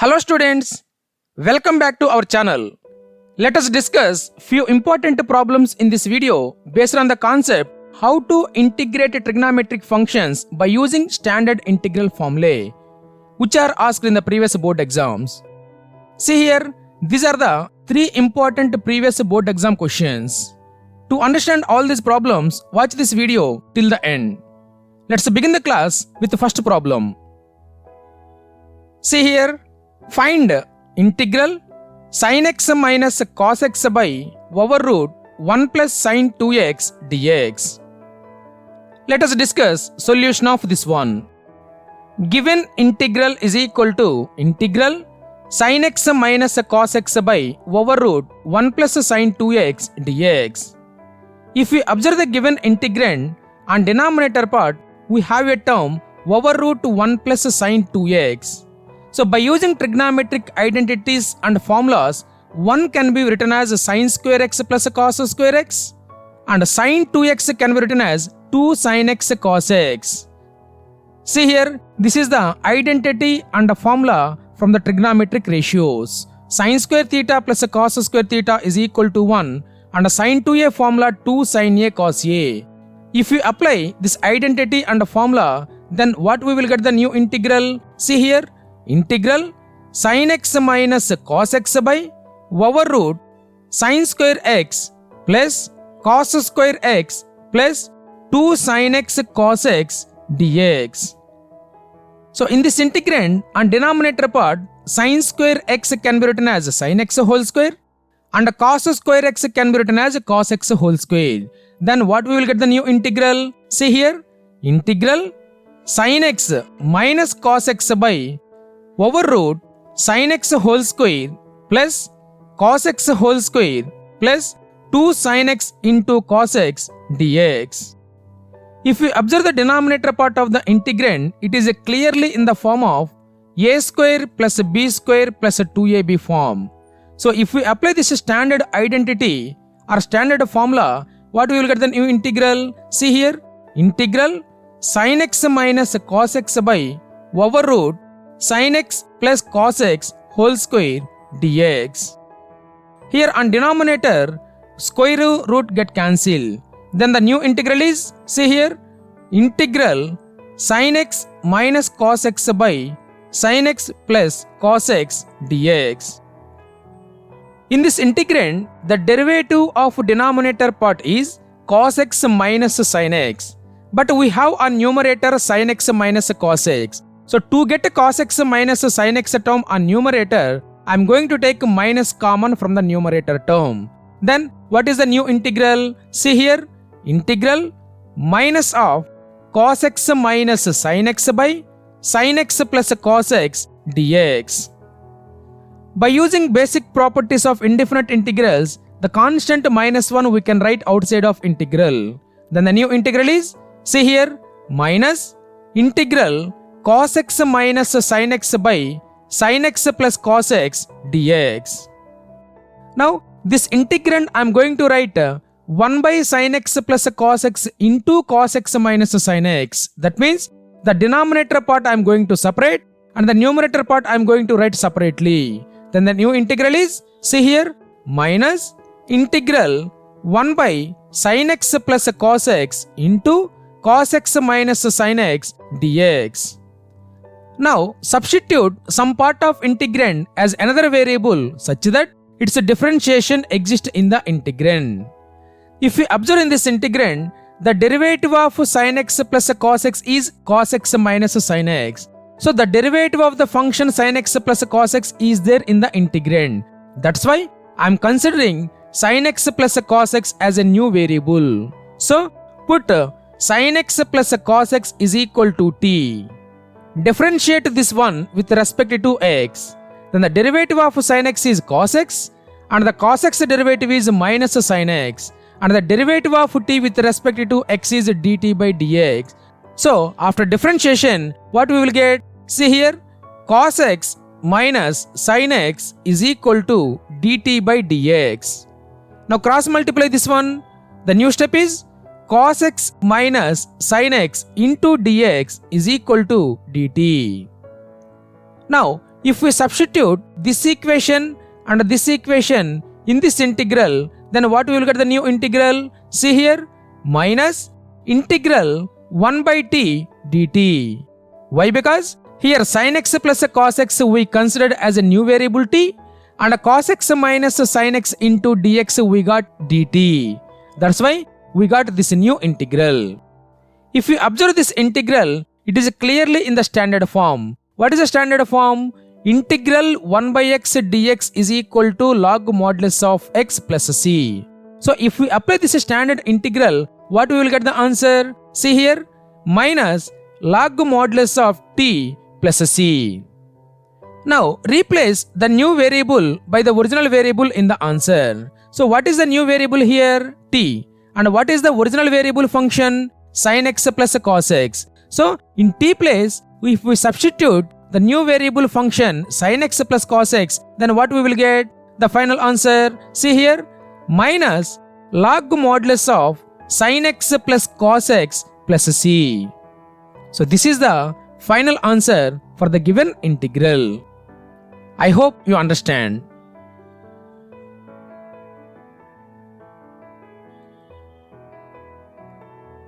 Hello students, welcome back to our channel. Let us discuss few important problems in this video based on the concept how to integrate trigonometric functions by using standard integral formulae which are asked in the previous board exams. See here, these are the three important previous board exam questions. To understand all these problems, watch this video till the end. Let's begin the class with the first problem. See here, find integral sin x minus cos x by over root 1 plus sin 2x dx. Let us discuss solution of this one. Given integral is equal to integral sin x minus cos x by over root 1 plus sin 2x dx. If we observe the given integrand on denominator part, we have a term over root 1 plus sin 2x. So by using trigonometric identities and formulas, one can be written as sin square x plus cos square x and sin 2x can be written as 2 sin x cos x. See here, this is the identity and the formula from the trigonometric ratios. Sin square theta plus cos square theta is equal to 1 and sin 2a formula 2 sin a cos a. If we apply this identity and the formula, then what we will get the new integral? See here, integral sin x minus cos x by over root sin square x plus cos square x plus 2 sin x cos x dx. So in this integrand on denominator part, sin square x can be written as sin x whole square and cos square x can be written as cos x whole square. Then what we will get the new integral? See here, integral sin x minus cos x by over root sin x whole square plus cos x whole square plus 2 sin x into cos x dx. If we observe the denominator part of the integrand, it is clearly in the form of a square plus b square plus 2ab form. So if we apply this standard identity or standard formula, what we will get the new integral? See here, integral sin x minus cos x by over root sin x plus cos x whole square dx. Here on denominator, square root get cancelled. Then the new integral is, see here, integral sin x minus cos x by sin x plus cos x dx. In this integrand, the derivative of denominator part is cos x minus sin x. But we have a numerator sin x minus cos x. So to get cos x minus sin x term on numerator, I am going to take minus common from the numerator term. Then what is the new integral? See here, integral minus of cos x minus sin x by sin x plus cos x dx. By using basic properties of indefinite integrals, the constant minus 1 we can write outside of integral. Then the new integral is, see here, minus integral cos x minus sin x by sin x plus cos x dx. Now this integrand I am going to write 1 by sin x plus cos x into cos x minus sin x. That means the denominator part I am going to separate and the numerator part I am going to write separately. Then the new integral is, see here, minus integral 1 by sin x plus cos x into cos x minus sin x dx. Now substitute some part of integrand as another variable such that its differentiation exists in the integrand. If we observe in this integrand, the derivative of sin x plus cos x is cos x minus sin x. So the derivative of the function sin x plus cos x is there in the integrand. That's why I am considering sin x plus cos x as a new variable. So put sin x plus cos x is equal to t. Differentiate this one with respect to x. Then the derivative of sin x is cos x and the cos x derivative is minus sin x and the derivative of t with respect to x is dt by dx. So after differentiation, what we will get? See here, cos x minus sin x is equal to dt by dx. Now cross multiply this one. The new step is cos x minus sin x into dx is equal to dt. Now If we substitute this equation and this equation in this integral, then what we will get the new integral? See here, minus integral 1 by t dt. Why? Because here sin x plus cos x we considered as a new variable t, and cos x minus sin x into dx we got dt. That's why we got this new integral. If you observe this integral, it is clearly in the standard form. What is the standard form? Integral 1 by x dx is equal to log modulus of x plus c. So if we apply this standard integral, what we will get the answer? See here, minus log modulus of t plus c. Now replace the new variable by the original variable in the answer. So what is the new variable here? T. And what is the original variable function? Sin x plus cos x. So in t place, if we substitute the new variable function sin x plus cos x, then what we will get? The final answer. See here, minus log modulus of sin x plus cos x plus c. So this is the final answer for the given integral. I hope you understand.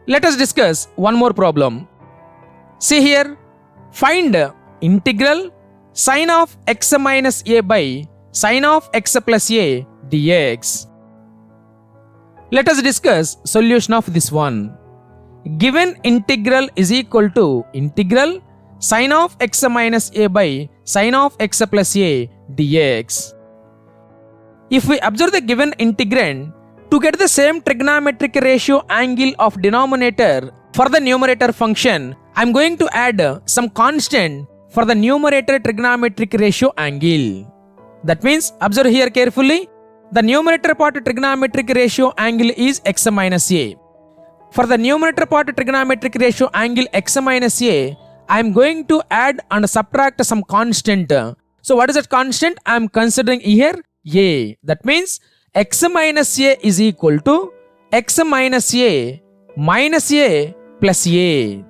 Let us discuss one more problem. See here, find integral sin of x minus a by sin of x plus a dx. Let us discuss solution of this one. Given integral is equal to integral sin of x minus a by sin of x plus a dx. If we observe the given integrand, to get the same trigonometric ratio angle of denominator for the numerator function, I am going to add some constant for the numerator trigonometric ratio angle. That means, observe here carefully, the numerator part trigonometric ratio angle is x minus a. For the numerator part trigonometric ratio angle x minus a, I am going to add and subtract some constant. So what is that constant? I am considering here a. That means x minus a is equal to x minus a plus a.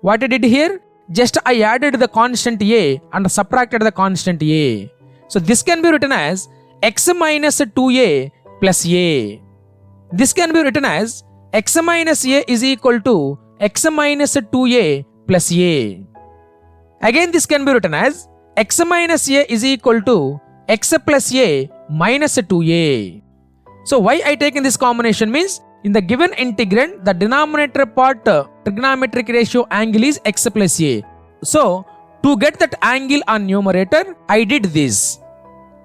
What I did here? Just I added the constant a and subtracted the constant a. So this can be written as x minus 2a plus a. This can be written as x minus a is equal to x minus 2a plus a. Again this can be written as x minus a is equal to x plus a minus 2a. So why I taken this combination means, in the given integrand, the denominator part trigonometric ratio angle is x plus a. So to get that angle on numerator, I did this.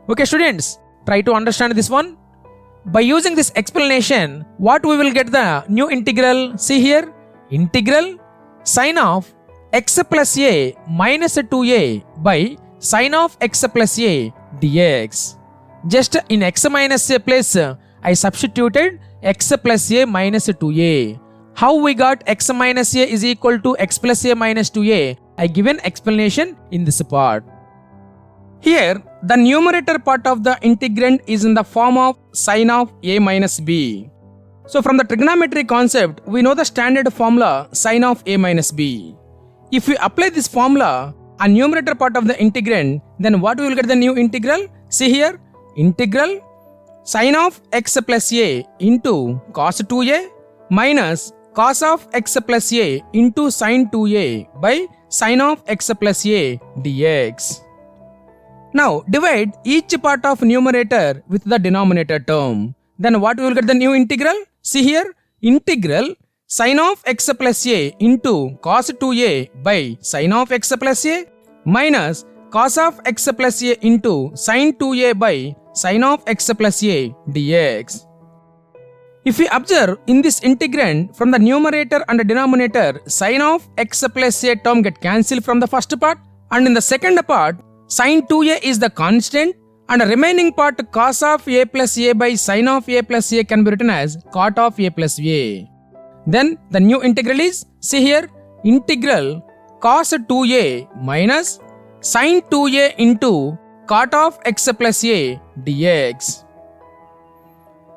Okay students, try to understand this one. By using this explanation, what we will get the new integral? See here, integral sin of x plus a minus 2a by sin of x plus a dx. Just in x minus a place, I substituted x plus a minus 2a. How we got x minus a is equal to x plus a minus 2a? I give an explanation in this part. Here, the numerator part of the integrand is in the form of sin of a minus b. So from the trigonometry concept, we know the standard formula sin of a minus b. If we apply this formula on numerator part of the integrand, then what we will get the new integral? See here, integral sin of x plus a into cos 2a minus cos of x plus a into sin 2a by sin of x plus a dx. Now divide each part of numerator with the denominator term. Then what we will get the new integral? See here, integral sin of x plus a into cos 2a by sin of x plus a minus cos of x plus a into sin 2a by sin of x plus a dx. If we observe in this integrand, from the numerator and the denominator, sin of x plus a term get cancelled from the first part, and in the second part, sin 2a is the constant, and the remaining part cos of a plus a by sin of a plus a can be written as cot of a plus a. Then the new integral is, see here, integral cos 2a minus sin 2a into cot of x plus a dx.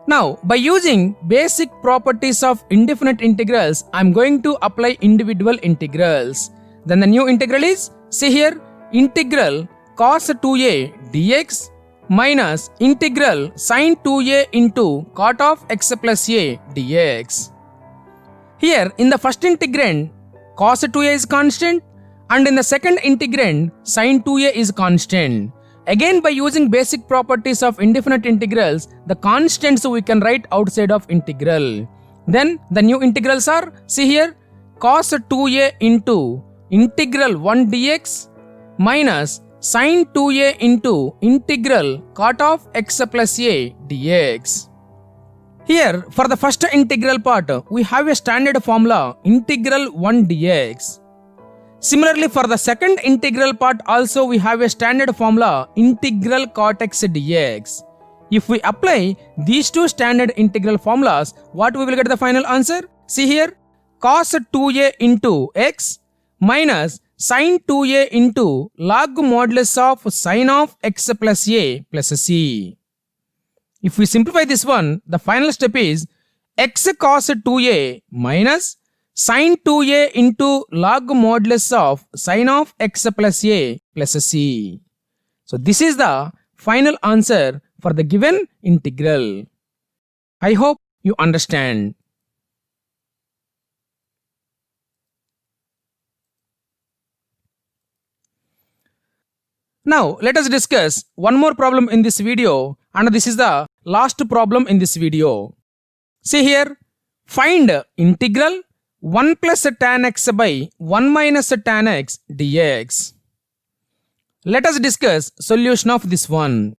Now, by using basic properties of indefinite integrals, I am going to apply individual integrals. Then the new integral is, see here, integral cos 2a dx minus integral sin 2a into cot of x plus a dx. Here in the first integrand cos 2a is constant and in the second integrand sin 2a is constant. Again, by using basic properties of indefinite integrals, the constants we can write outside of integral. Then the new integrals are, see here, cos 2a into integral 1 dx minus sin 2a into integral cot of x plus a dx. Here, for the first integral part, we have a standard formula integral 1 dx. Similarly, for the second integral part also we have a standard formula integral cot x dx. If we apply these two standard integral formulas, what we will get the final answer? See here, cos 2a into x minus sin 2a into log modulus of sin of x plus a plus c. If we simplify this one, the final step is x cos 2a minus sin 2a into log modulus of sin of x plus a plus c. So this is the final answer for the given integral. I hope you understand. Now let us discuss one more problem in this video, and this is the last problem in this video. See here, find integral 1 plus tan x by 1 minus tan x dx. Let us discuss solution of this one.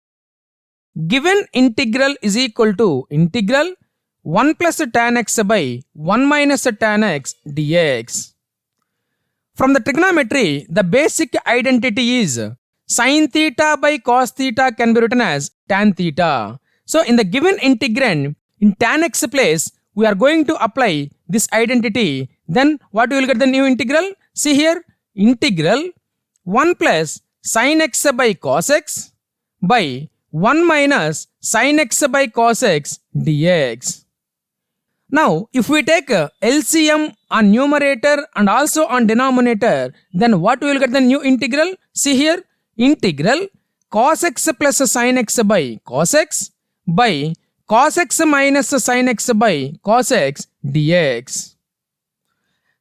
Given integral is equal to integral 1 plus tan x by 1 minus tan x dx. From the trigonometry, the basic identity is sin theta by cos theta can be written as tan theta. So in the given integrand, in tan x place, we are going to apply this identity. Then what we will get the new integral? See here, integral 1 plus sin x by cos x by 1 minus sin x by cos x dx. Now if we take LCM on numerator and also on denominator, then what we will get the new integral? See here, integral cos x plus sin x by cos x by cos x minus sin x by cos x dx.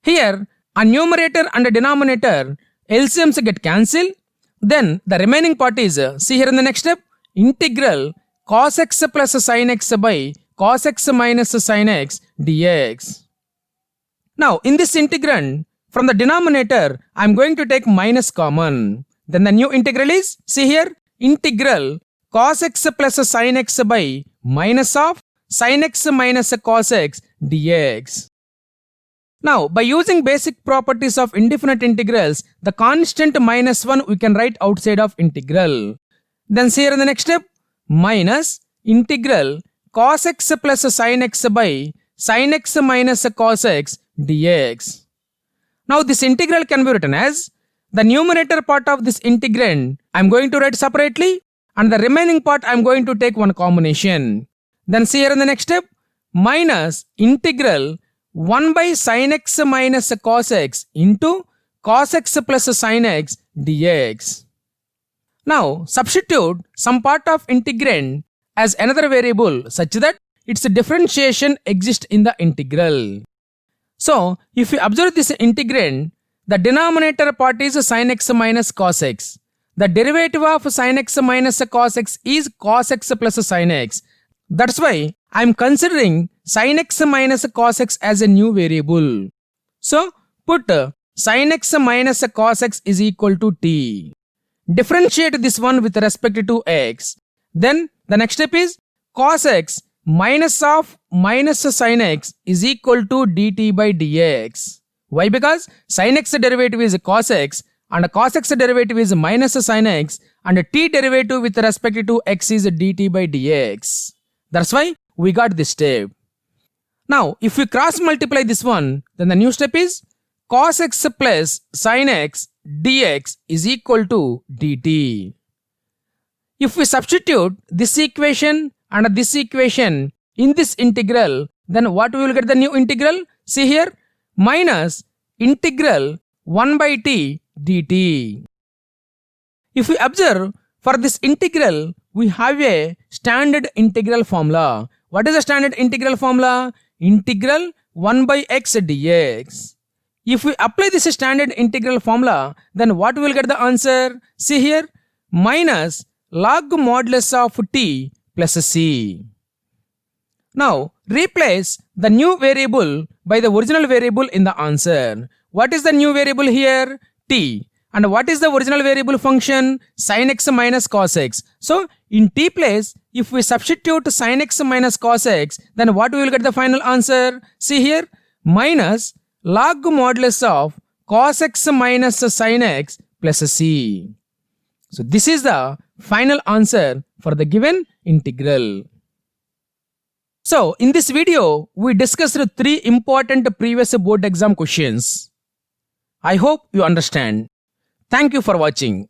Here, on numerator and denominator, LCMs get cancelled. Then the remaining part is, see here in the next step, integral cos x plus sin x by cos x minus sin x dx. Now, in this integrand, from the denominator, I am going to take minus common. Then the new integral is, see here, integral cos x plus sin x by minus of sin x minus cos x dx. Now, by using basic properties of indefinite integrals, the constant minus 1 we can write outside of integral. Then see here in the next step, minus integral cos x plus sin x by sin x minus cos x dx. Now, this integral can be written as the numerator part of this integrand I am going to write separately, and the remaining part I am going to take one combination. Then see here in the next step, minus integral 1 by sin x minus cos x into cos x plus sin x dx. Now substitute some part of integrand as another variable such that its differentiation exists in the integral. So if you observe this integrand, the denominator part is sin x minus cos x. The derivative of sin x minus cos x is cos x plus sin x. That's why I am considering sin x minus cos x as a new variable. So put sin x minus cos x is equal to t. Differentiate this one with respect to x. Then the next step is cos x minus of minus sin x is equal to dt by dx. Why? Because sin x derivative is cos x and cos x derivative is minus sin x and t derivative with respect to x is dt by dx. That's why we got this step. Now if we cross multiply this one, then the new step is cos x plus sin x dx is equal to dt. If we substitute this equation and this equation in this integral, then what we will get the new integral? See here, minus integral 1 by t dt. If we observe for this integral, we have a standard integral formula. What is the standard integral formula? Integral 1 by x dx. If we apply this standard integral formula, then what we will get the answer? See here, minus log modulus of t plus c. Now, replace the new variable by the original variable in the answer. What is the new variable here? T. And what is the original variable function? Sin x minus cos x. So, in t place, if we substitute sin x minus cos x, then what we will get the final answer? See here, minus log modulus of cos x minus sin x plus c. So, this is the final answer for the given integral. So, in this video, we discussed 3 important previous board exam questions. I hope you understand. Thank you for watching.